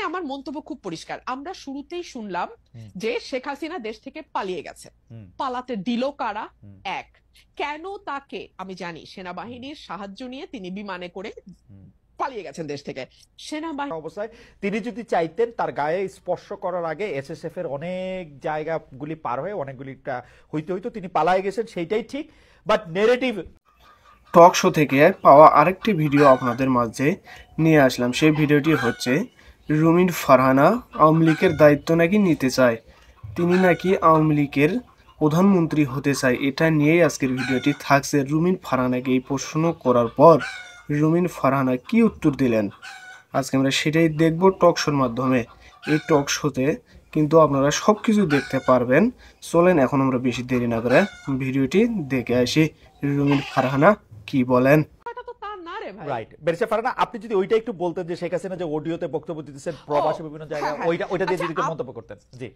আমার মন্তব্য খুব পরিষ্কার। আমরা শুরুতেই শুনলাম যে শেখ হাসিনা দেশ থেকে পালিয়ে গেছে। পালাতে দিল কারা? এক, কেন তাকে আমি জানি সেনাবাহিনীর সাহায্য নিয়ে তিনি বিমানে করে পালিয়ে গেছেন দেশ থেকে। সেনাবাহিনী অবস্থায় তিনি যদি চাইতেন তার গায়ে স্পর্শ করার আগে এসএসএফ এর অনেক জায়গাগুলি পার হয়ে অনেকগুলিটা হইতে হইতো তিনি পালায়ে গেছেন, সেইটাই ঠিক। বাট নেগেটিভ টক শো থেকে পাওয়া আরেকটি ভিডিও আপনাদের মাঝে নিয়ে আসলাম। সেই ভিডিওটি হচ্ছে রুমিন ফারহানা আওয়ামী লীগের দায়িত্ব নাকি নিতে চায়, তিনি নাকি আওয়ামী লীগের প্রধানমন্ত্রী হতে চায়। এটা নিয়েই আজকের ভিডিওটি থাকছে। রুমিন ফারহানাকে এই প্রশ্ন করার পর রুমিন ফারহানা কি উত্তর দিলেন আজকে আমরা সেটাই দেখব টক শোর মাধ্যমে। এই টক শোতে কিন্তু আপনারা সব কিছু দেখতে পারবেন। চলেন এখন আমরা বেশি দেরি না করে ভিডিওটি দেখে আসি রুমিন ফারহানা কি বলেন। রাইট বেরিসা ফারহানা, আপনি যদি ওইটা একটু বলতেন যে শেখ হাসিনা যে অডিওতে বক্তব্য দিতেছেন প্রবাসী বিভিন্ন জায়গায়, ওইটা দিয়ে যদি একটু মন্তব্য করতেন। জি,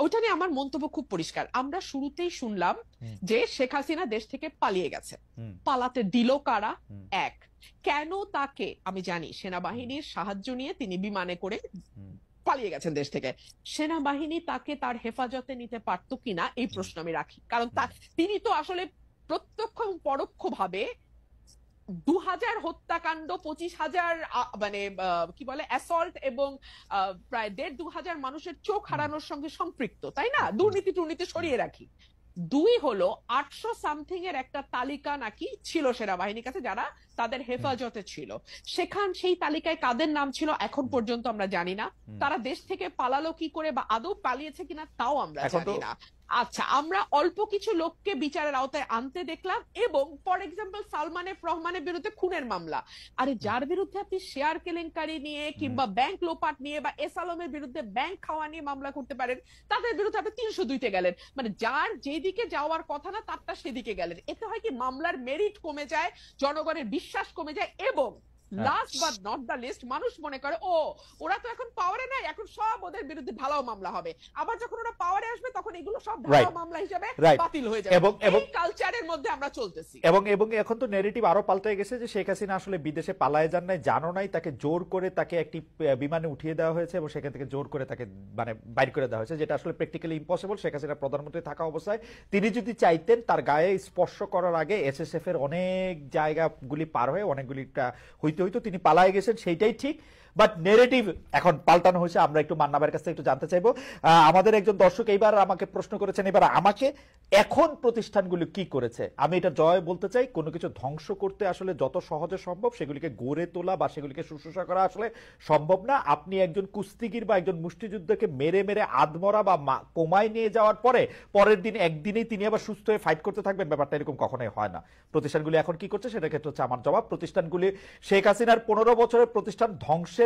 ওইটা নিয়ে আমার মন্তব্য খুব পরিষ্কার। আমরা শুরুতেই শুনলাম যে শেখ হাসিনা দেশ থেকে পালিয়ে গেছে। পালাতে দিল কারা? এক, কেন তাকে আমি জানি সেনাবাহিনীর সাহায্য নিয়ে তিনি বিমানে করে পালিয়ে গেছেন দেশ থেকে। সেনাবাহিনী তাকে তার হেফাজতে নিতে পারতো কিনা এই প্রশ্ন আমি রাখি। কারণ তিনি তো আসলে প্রত্যক্ষ এবং পরোক্ষ ভাবে 2000 হত্যাকাণ্ড, 25,000 মানে কি বলে অ্যাসল্ট এবং প্রায় 1,500 মানুষের চোখ হারানোর সঙ্গে সম্পৃক্ত, তাই না? দুর্নীতি সরিয়ে রাখি। দুই হলো 800 সামথিং এর একটা তালিকা নাকি ছিল সেনাবাহিনীর কাছে যারা তাদের হেফাজতে ছিল। সেই তালিকায় কাদের নাম ছিল এখন পর্যন্ত আমরা জানি না। তারা দেশ থেকে পালালো কি করে বা আদৌ পালিয়েছে কিনা তাও আমরা জানি না। আচ্ছা, আমরা অল্প কিছু লোককে বিচারের আওতায় আনতে দেখলাম এবং ফর এক্সাম্পল সালমান এফ রহমানের বিরুদ্ধে খুনের মামলা। আরে যার বিরুদ্ধে আপনি শেয়ার কেলেঙ্কারি নিয়ে কিংবা ব্যাংক লোপাট নিয়ে বা এস আলমের বিরুদ্ধে ব্যাংক খাওয়া নিয়ে মামলা করতে পারেন, তাদের বিরুদ্ধে আপনি 302-তে গেলেন। মানে যার যেদিকে যাওয়ার কথা না তারটা সেদিকে গেলেন। এতে হয় কি মামলার মেরিট কমে যায়, জনগণের বিশ্বাস কমে যায় এবং last but not the least মানুষ মনে করে ও ওরা তো এখন পাওয়ারে নাই, এখন সব ওদের বিরুদ্ধে ঢালাও মামলা হবে। আবার যখন ওরা পাওয়ারে আসবে তখন এগুলো সব ঢালাও মামলা হিসেবে বাতিল হয়ে যাবে। এবং কালচারের মধ্যে আমরা চলতেছি। এবং এখন তো নেগেটিভ আরো পাল্টে গেছে যে শেখ হাসিনা আসলে বিদেশে পালায় যান নাই, জানো নাই, তাকে জোর করে তাকে একটি বিমানে উঠিয়ে দেওয়া হয়েছে এবং সেখান থেকে জোর করে তাকে মানে বাইর করে দেওয়া হয়েছে, যেটা আসলে প্র্যাকটিক্যালি ইম্পসিবল। শেখ হাসিনা প্রধানমন্ত্রী থাকা অবস্থায় তিনি যদি চাইতেন তার গায়ে স্পর্শ করার আগে এসএসএফ এর অনেক জায়গাগুলি পার হয়ে অনেকগুলিটা হইতে হইতো তিনি পালায়ে গেছেন, সেইটাই ঠিক। বাট নেগেটিভ এখন পাল্টানো হয়েছে। আমরা একটু মান্নাবের কাছে একটু জানতে চাইবো। আমাদের একজন দর্শক এইবার আমাকে প্রশ্ন করেছেন, এবার আমাকে এখন প্রতিষ্ঠানগুলো কি করেছে। আমি এটা জয় বলতে চাই, কোনো কিছু ধ্বংস করতে আসলে যত সহজে সম্ভব সেগুলিকে গড়ে তোলা বা সেগুলিকে শুশ্রূষা করা আসলে সম্ভব না। আপনি একজন কুস্তিগির বা একজন মুষ্টিযুদ্ধকে মেরে মেরে আধমরা বা কোমায় নিয়ে যাওয়ার পরে পরের দিন একদিনেই তিনি আবার সুস্থ হয়ে ফাইট করতে থাকবেন, ব্যাপারটা এরকম কখনোই হয় না। প্রতিষ্ঠানগুলি এখন কি করছে সেটার ক্ষেত্রে হচ্ছে আমার জবাব। প্রতিষ্ঠানগুলি শেখ হাসিনার 15 বছরের প্রতিষ্ঠান ধ্বংসের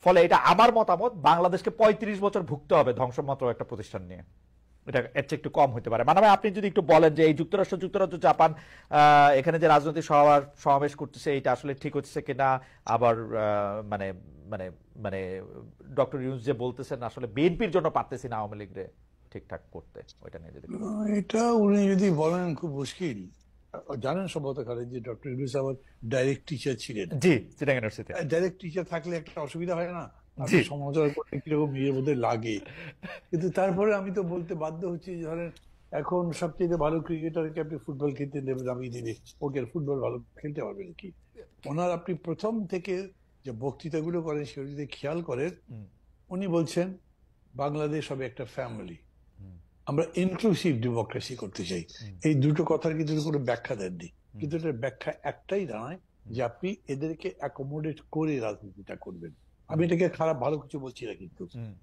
ফলে, এটা আমার মতামত, বাংলাদেশকে 35 বছর ভুগতে হবে ধ্বংসমাত্র একটা প্রতিষ্ঠান নিয়ে। এটা এর চেয়ে একটু কম হতে পারে। মানে আপনি যদি একটু বলেন যে এই যুক্তরাজ্য জাপান এখানে যে রাজনৈতিক সমাবেশ করতেছে এটা আসলে ঠিক হচ্ছে কিনা, আবার মানে মানে মানে ডক্টর ইউনূস যে বলতেছেন আসলে বিএনপির জন্য পারতেছি না আওয়ামী লীগরে ঠিকঠাক করতে, ওইটা নিয়ে যদি এটা উনি যদি বলেন খুব মুশকিল। জানেন সম্ভবত খালেদ যে ডক্টর ইউনূস আমার ডাইরেক্ট টিচার ছিলেন। জি, চিটাগাং ইউনিভার্সিটি। ডাইরেক্ট টিচার থাকলে একটা অসুবিধা হয় না, সমালোচনা করতে কিরকম নিজের মধ্যে লাগে। কিন্তু তারপরে আমি তো বলতে বাধ্য হচ্ছি, ধরেন এখন সবচেয়ে ভালো ক্রিকেটারকে আপনি ফুটবল খেলতে দেবেন, আমি দিদি ওকে ফুটবল ভালো খেলতে পারবেন কি? ওনার আপনি প্রথম থেকে যে বক্তৃতাগুলো করেন সেগুলো যদি খেয়াল করেন, উনি বলছেন বাংলাদেশ হবে একটা ফ্যামিলি, আমরা ইনক্লুসিভ ডেমোক্রেসি করতে চাই। এই দুটো কথার কিন্তু কোনো ব্যাখ্যা দেননি, কিন্তু এটার ব্যাখ্যা একটাই দাঁড়ায় যে আপনি এদেরকে অ্যাকোমোডেট করে রাজনীতিটা করবেন। আমি এটাকে খারাপ ভালো কিছু বলছি না, কিন্তু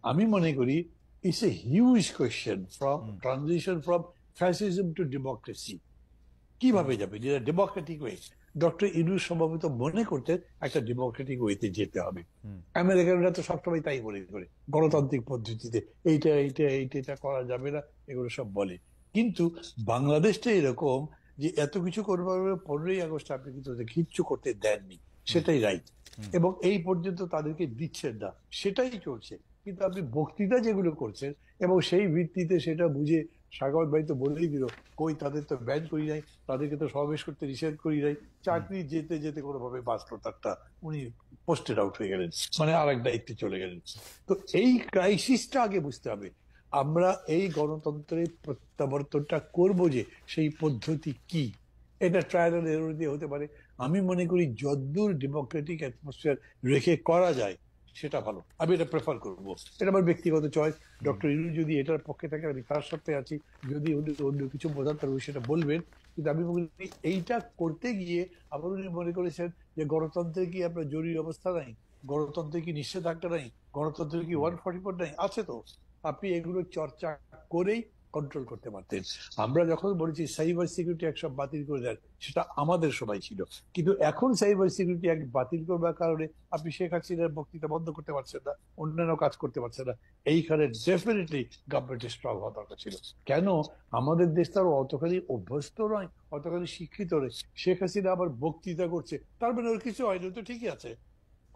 আমি মনে করি it's a huge question from transition from fascism two democracy কিভাবে যাবে, যেটা ডেমোক্রেটিক ওয়ে। ডক্টর ইউনূস সম্ভবত মনে করতেন একটা ডেমোক্রেটিক ওয়েতে যেতে হবে। আমেরিকানরা তো সবসময় তাই মনে করে গণতান্ত্রিক পদ্ধতিতে এইটা এইটা এইটা এটা করা যাবে না, এগুলো সব বলে। কিন্তু বাংলাদেশটা এরকম যে এত কিছু করবার 15ই আগস্ট আপনি কিন্তু কিচ্ছু করতে দেননি, সেটাই রাইট। এবং এই পর্যন্ত তাদেরকে দিচ্ছেন না, সেটাই চলছে। কিন্তু আপনি বক্তৃতা যেগুলো করছেন এবং সেই ভিত্তিতে সেটা বুঝে সাখাওয়াত ভাই তো বলেই দিল, কই তাদের তো ব্যান করি নাই, তাদেরকে তো সমাবেশ করতে নিষেধ করি নাই। চাকরি যেতে যেতে কোনোভাবে বাঁচলো তারটা, উনি পোস্টেড আউট হয়ে গেলেন, মানে আর এক দায়িত্বে চলে গেলেন। তো এই ক্রাইসিসটা আগে বুঝতে হবে। আমরা এই গণতন্ত্রের প্রত্যাবর্তনটা করব যে সেই পদ্ধতি কি, এটা ট্রায়াল এন্ড এরর দিয়ে হতে পারে। আমি মনে করি যদ্দূর ডেমোক্রেটিক অ্যাটমসফিয়ার রেখে করা যায় সেটা ভালো, আমি এটা প্রেফার করব। এটা আমার ব্যক্তিগত চয়েস। ডক্টর ইউনূস যদি এটার পক্ষে থাকে আমি তার সাথে আছি, যদি উনি অন্য কিছু বোঝান তাহলে সেটা বলবেন। কিন্তু আমি মনে করি এইটা করতে গিয়ে আবার উনি মনে করেছেন যে গণতন্ত্রে কি আপনার জরুরি অবস্থা নাই, গণতন্ত্রে কি নিষেধাজ্ঞা নাই, গণতন্ত্রে কি 144 নাই, আছে তো। আপনি এগুলো চর্চা করেই কন্ট্রোল করতে পারতেন। আমরা যখন বলেছি সাইবার সিকিউরিটি অ্যাক্ট সব বাতিল করে দেন, সেটা আমাদের সময় ছিল। কিন্তু এখন সাইবার সিকিউরিটি অ্যাক্ট বাতিল করবার কারণে আপনি শেখ হাসিনার বক্তৃতা বন্ধ করতে পারছেন না, অন্যান্য কাজ করতে পারছেন না। এইখানে ডেফিনেটলি গভর্নমেন্টের স্ট্রং হওয়া দরকার ছিল। কেন, আমাদের দেশ তার অতখানি অভ্যস্ত নয়, অতখানি শিক্ষিত নয়। শেখ হাসিনা আবার বক্তৃতা করছে, তার মানে ওর কিছু হয়নি, তো ঠিকই আছে।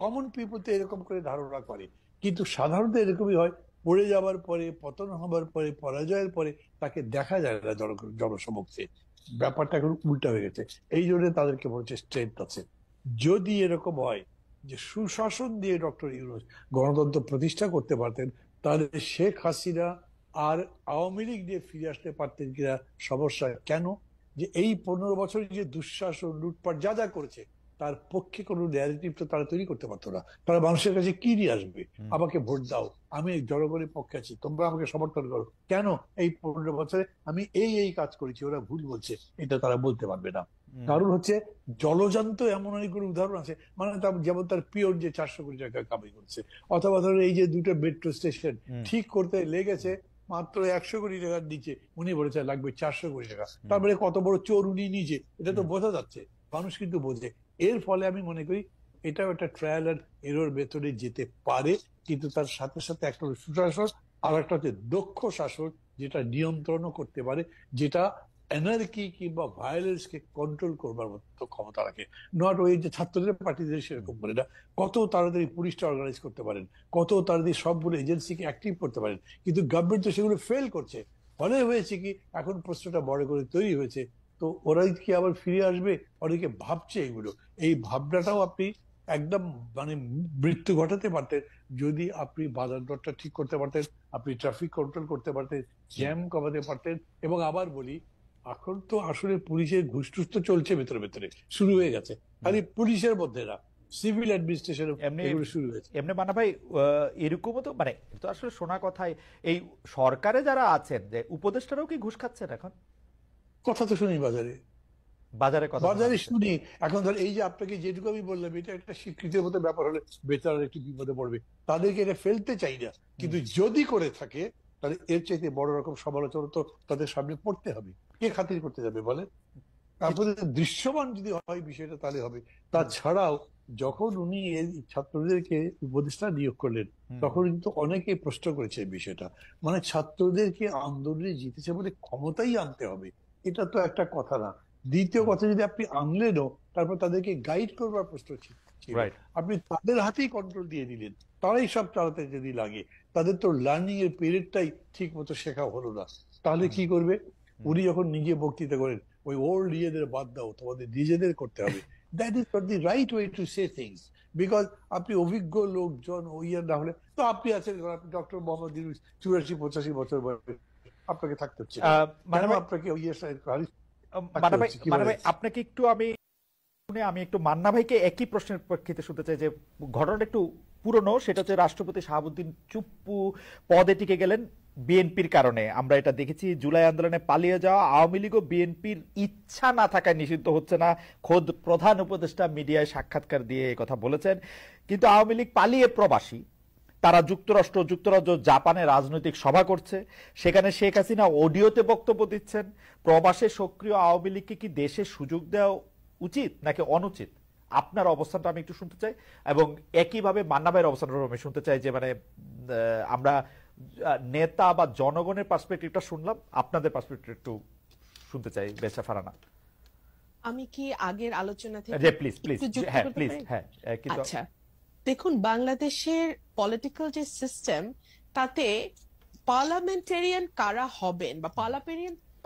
কমন পিপল তো এরকম করে ধারণা করে, কিন্তু সাধারণত এরকমই হয়, পড়ে যাওয়ার পরে, পতন হবার পরে, পরাজয়ের পরে তাকে দেখা যায় না জনসমক্ষে। ব্যাপারটা এখন উল্টা হয়ে গেছে, এই জন্য তাদেরকে বলছে স্ট্রেংথ আছে। যদি এরকম হয় যে সুশাসন দিয়ে ডক্টর ইউনূস গণতন্ত্র প্রতিষ্ঠা করতে পারতেন, তাহলে শেখ হাসিনা আর আওয়ামী লীগ দিয়ে ফিরে আসতে পারতেন কিনা সমস্যা। কেন, যে এই 15 বছর যে দুঃশাসন, লুটপাট যা যা করেছে, তার পক্ষে কোনো ন্যারেটিভ তো তারা তৈরি করতে পারতো না। তারা মানুষের কাছে কি নিয়ে আসবে, আমাকে ভোট দাও, আমি জনগণের পক্ষে আছি, তোমরা আমাকে সমর্থন করো। কেন, এই 15 বছরে আমি এই কাজ করেছি, ওরা ভুল বলছে, এটা তারা বলতে পারবে না। কারণ হচ্ছে জলজান্ত এমন অনেকগুলো উদাহরণ আছে, মানে যেমন তার পিওর যে 400 কোটি টাকা কামাই করছে, অথবা ধরো এই যে 2টা মেট্রো স্টেশন ঠিক করতে লেগেছে মাত্র 100 কোটি টাকার নিচে, উনি বলেছে লাগবে 400 কোটি টাকা। তারপরে কত বড় চোর উনি নিজে, এটা তো বোঝা যাচ্ছে, মানুষ কিন্তু বোঝে। এর ফলে আমি মনে করি এটাও একটা ট্রায়াল এন্ড এরর মেথডে যেতে পারে, কিন্তু তার সাথে সাথে একটা সুশাসন আর একটা হচ্ছে দক্ষ শাসন, যেটা নিয়ন্ত্রণও করতে পারে, যেটা এনার্কি কিংবা ভায়োলেন্স কে কন্ট্রোল করবার মতো ক্ষমতা রাখে। নট ওই যে ছাত্রদের পার্টিদের সেরকম করে না, কত তাড়াতাড়ি পুলিশটা অর্গানাইজ করতে পারেন, কত তাড়াতাড়ি সবগুলো এজেন্সিকে অ্যাক্টিভ করতে পারেন, কিন্তু গভর্নমেন্ট তো সেগুলো ফেল করছে। ফলে হয়েছে কি, এখন প্রশ্নটা বড় করে তৈরি হয়েছে, তো ওরাই কি আবার ফিরে আসবে, অনেকে ভাবছে এগুলো। এই ভাবনাটাও আপনি একদম মানে মৃত্যু ঘটাতে পারতেন যদি আপনি বাজার দরটা ঠিক করতে পারতেন, আপনি ট্রাফিক কন্ট্রোল করতে পারতেন, জ্যাম কমাতে পারতেন। এবং আবার বলি, এখন তো আসলে পুলিশের ঘুষ টুস তো চলছে ভেতরে ভেতরে, শুরু হয়ে গেছে, খালি পুলিশের মধ্যে না, সিভিল অ্যাডমিনিস্ট্রেশন এগুলো শুরু হয়েছে। এমনি মানা ভাই, এরকমও তো মানে তো আসলে শোনা কথায় এই সরকারে যারা আছেন যে উপদেষ্টারাও কি ঘুষ খাচ্ছেন এখন? কথা তো শুনি বাজারে, বাজারে শুনি। এখন ধর এই যে আপনাকে যেটুকু আমি বললাম, এটা একটা স্বীকৃতির মতো ব্যাপার হলে বেচারা একটু বিপদে পড়বে, তাদেরকে এটা ফেলতে চাই না, কিন্তু যদি করে থাকে তাহলে এর চাইতে বড় রকম সমালোচনা তো তাদের সামনে পড়তে হবে। কে খাতির করতে যাবে বলে? তারপরে দৃশ্যমান যদি হয় বিষয়টা তাহলে হবে। তাছাড়াও যখন উনি এই ছাত্রদেরকে উপদেষ্টা নিয়োগ করলেন, তখন কিন্তু অনেকে প্রশ্ন করেছে এই বিষয়টা, মানে ছাত্রদেরকে আন্দোলনে জিতেছে বলে ক্ষমতাই আনতে হবে, এটা তো একটা কথা না। দ্বিতীয় কথা, যদি আপনি আনলেনও তারপর তাদেরকে গাইড করবার প্রশ্ন ছিল, আপনি তাদের হাতেই কন্ট্রোল দিয়ে দিলেন, তারাই সব চালাতে যদি লাগে, তাদের তো লার্নিং এর পিরিয়ডটাই ঠিক মতো শেখা হলো না, তাহলে কি করবে? উনি যখন নিজে বক্তৃতা করেন, ওই ওল্ড ইয়েদের বাদ দাও, তোমাদের নিজেদের করতে হবে, that is not the right way to say things. Because আপনি অভিজ্ঞ লোকজন ওই না হলে তো, আপনি আছেন ডক্টর মোহাম্মদ ইউনূস 84-85 বছর বয়সে, আপনাকে থাকতে হচ্ছে, আপনাকে ওই আপনাকে একটু আমি একটু মান্না ভাইকে একই প্রশ্নের প্রেক্ষিতে শুনতে চাই, যে ঘটনাটা একটু পুরনো, সেটা হচ্ছে রাষ্ট্রপতি শাহাবুদ্দিন চুপ্পু পদে টিকে গেলেন বিএনপির কারণে। আমরা এটা দেখেছি, জুলাই আন্দোলনে পালিয়ে যাওয়া আওয়ামী লীগ ও বিএনপির ইচ্ছা না থাকায় নিষিদ্ধ হচ্ছে না, খোদ প্রধান উপদেষ্টা মিডিয়ায় সাক্ষাৎকার দিয়ে এই কথা বলেছেন। কিন্তু আওয়ামী লীগ পালিয়ে প্রবাসী, তারা যুক্তরাজ্য জাপানে রাজনৈতিক সভা করছে, সেখানে শেখ হাসিনা অডিওতে বক্তব্য দিচ্ছেন। প্রবাসে সক্রিয় আওয়ামী লীগকে কি দেশে সুযোগ দেওয়া উচিত নাকি অনুচিত? আপনার অবস্থানটা আমি একটু শুনতে চাই, এবং একইভাবে মান্না ভাইয়ের অবস্থানটা আমি শুনতে চাই, যে মানে আমরা নেতা বা জনগণের পার্সপেক্টিভটা শুনলাম, আপনাদের পার্সপেক্টিভ একটু শুনতে চাই। বেচা ফারানা, আমি কি আগের আলোচনা থেকে আচ্ছা, দেখুন বাংলাদেশের পলিটিক্যাল যে সিস্টেম, তাতে পার্লামেন্টেরিয়ান কারা হবেন বা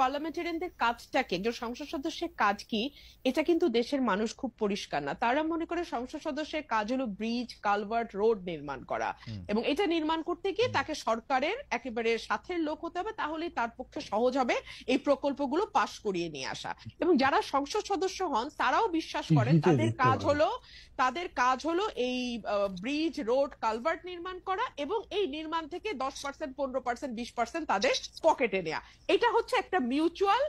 পার্লামেন্টেরিয়ানদের কাজটাকে, একজন সংসদ সদস্যের কাজ কি, এটা কিন্তু দেশের মানুষ খুব পরিষ্কার না। তারা মনে করে সংসদ সদস্যের কাজ হলো ব্রিজ, কালভার্ট, রোড নির্মাণ করা, এবং এটা নির্মাণ করতে গিয়ে তাকে সরকারের একেবারে সাথের লোক হতে হবে, তাহলেই তার পক্ষে সহজ হবে এই প্রকল্পগুলো পাশ করিয়ে নিয়ে আসা। এবং যারা সংসদ সদস্য হন তারাও বিশ্বাস করেন তাদের কাজ হলো এই ব্রিজ, রোড, কালভার্ট নির্মাণ করা, এবং এই নির্মাণ থেকে 10%, 15%, 20% তাদের পকেটে নেওয়া। এটা হচ্ছে একটা মিউচুয়াল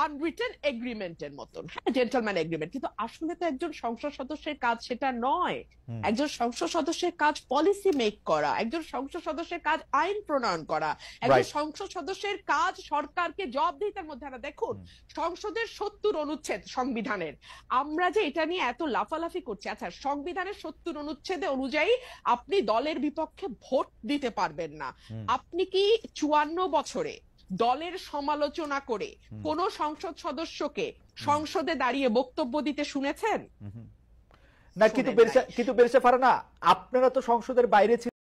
আনরিটেন এগ্রিমেন্টের মতন, হ্যাঁ, জেন্টলম্যান এগ্রিমেন্ট। কিন্তু আসলে তো একজন সংসদ সদস্যের কাজ সেটা নয়। একজন সংসদ সদস্যের কাজ পলিসি মেক করা, একজন সংসদ সদস্যের কাজ আইন প্রণয়ন করা, একজন সংসদ সদস্যের কাজ সরকারকে জবাবদিহিতার মধ্যে আনা। দেখুন, সংসদের 70 অনুচ্ছেদ সংবিধানের, আমরা যে এটা নিয়ে এত লাফালাফি করছি, আচ্ছা, সংবিধানের 70 অনুচ্ছেদে অনুযায়ী আপনি দলের বিপক্ষে ভোট দিতে পারবেন না। আপনি কি 54 বছরে দলের সমালোচনা করে কোন সংসদ সদস্যকে সংসদে দাঁড়িয়ে বক্তব্য দিতে শুনেছেন? না, কিন্তু বেরসা ফারহানা, আপনারা তো সংসদের বাইরে ছিলেন।